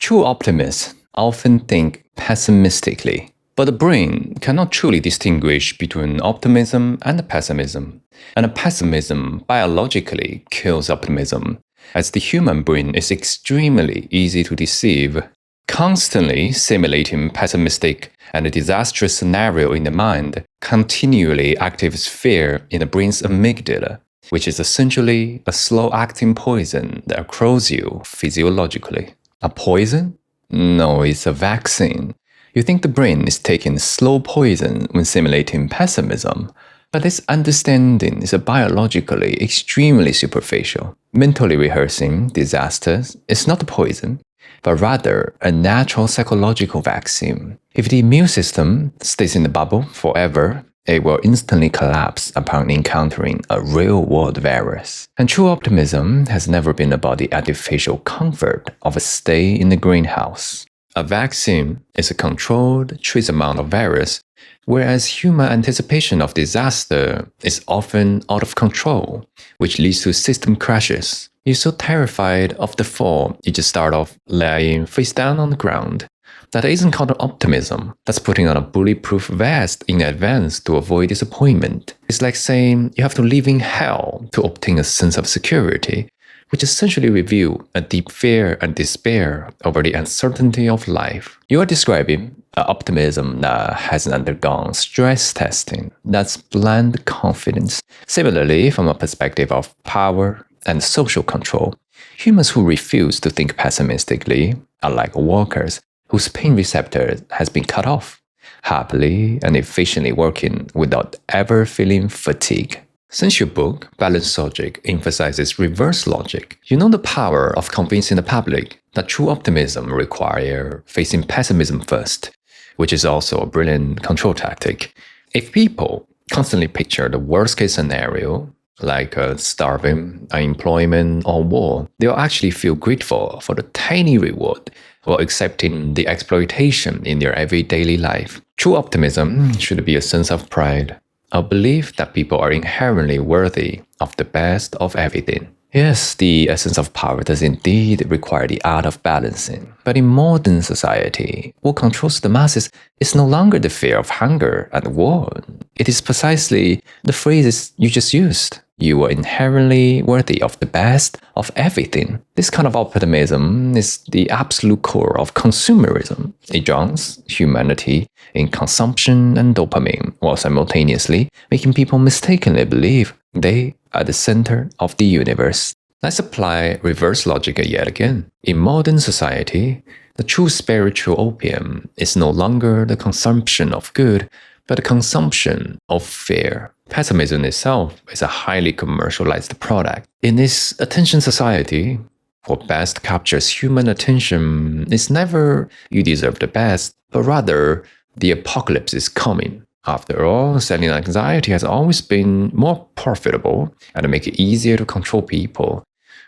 True optimists often think pessimistically, but the brain cannot truly distinguish between optimism and pessimism. And pessimism biologically kills optimism, as the human brain is extremely easy to deceive. Constantly simulating pessimistic and a disastrous scenario in the mind continually activates fear in the brain's amygdala, which is essentially a slow-acting poison that corrodes you physiologically. A poison? No, it's a vaccine. You think the brain is taking slow poison when simulating pessimism, but this understanding is biologically extremely superficial. Mentally rehearsing disasters is not a poison, but rather a natural psychological vaccine. If the immune system stays in the bubble forever, it will instantly collapse upon encountering a real-world virus. And true optimism has never been about the artificial comfort of a stay in the greenhouse. A vaccine is a controlled, trace amount of virus, whereas human anticipation of disaster is often out of control, which leads to system crashes. You're so terrified of the fall, you just start off laying face down on the ground. That isn't called optimism. That's putting on a bulletproof vest in advance to avoid disappointment. It's like saying you have to live in hell to obtain a sense of security, which essentially reveal a deep fear and despair over the uncertainty of life. You are describing an optimism that hasn't undergone stress testing. That's blind confidence. Similarly, from a perspective of power and social control, humans who refuse to think pessimistically are like walkers whose pain receptor has been cut off, happily and efficiently working without ever feeling fatigue. Since your book, Balanced Logic, emphasizes reverse logic, you know the power of convincing the public that true optimism requires facing pessimism first, which is also a brilliant control tactic. If people constantly picture the worst-case scenario, like starving, unemployment, or war, they'll actually feel grateful for the tiny reward while accepting the exploitation in their everyday life. True optimism should be a sense of pride, a belief that people are inherently worthy of the best of everything. Yes, the essence of power does indeed require the art of balancing. But in modern society, what controls the masses is no longer the fear of hunger and war. It is precisely the phrases you just used. You are inherently worthy of the best of everything. This kind of optimism is the absolute core of consumerism. It drowns humanity in consumption and dopamine, while simultaneously making people mistakenly believe they are the center of the universe. Let's apply reverse logic yet again. In modern society, the true spiritual opium is no longer the consumption of good, but the consumption of fear. Pessimism itself is a highly commercialized product. In this attention society, what best captures human attention is never you deserve the best, but rather the apocalypse is coming. After all, selling anxiety has always been more profitable and make it easier to control people.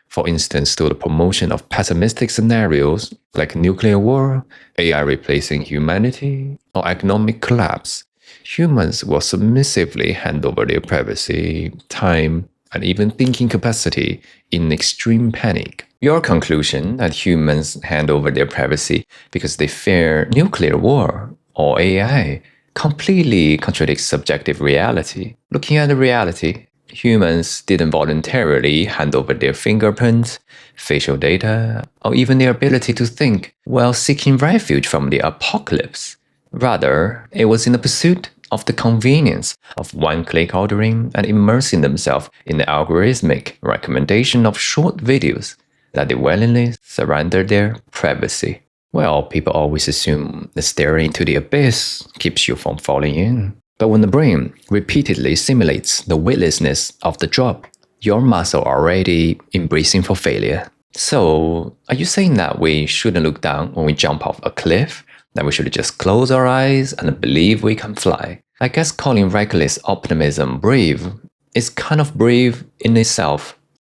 For instance, through the promotion of pessimistic scenarios like nuclear war, AI replacing humanity, or economic collapse, humans will submissively hand over their privacy, time, and even thinking capacity in extreme panic. Your conclusion that humans hand over their privacy because they fear nuclear war or AI completely contradicts subjective reality. Looking at the reality, humans didn't voluntarily hand over their fingerprints, facial data, or even their ability to think while seeking refuge from the apocalypse. Rather, it was in the pursuit of the convenience of one-click ordering and immersing themselves in the algorithmic recommendation of short videos that they willingly surrendered their privacy. Well, people always assume that staring into the abyss keeps you from falling in. But when the brain repeatedly simulates the weightlessness of the drop, your muscle already embracing for failure. So, are you saying that we shouldn't look down when we jump off a cliff? That we should just close our eyes and believe we can fly? I guess calling reckless optimism brave is kind of brave in itself.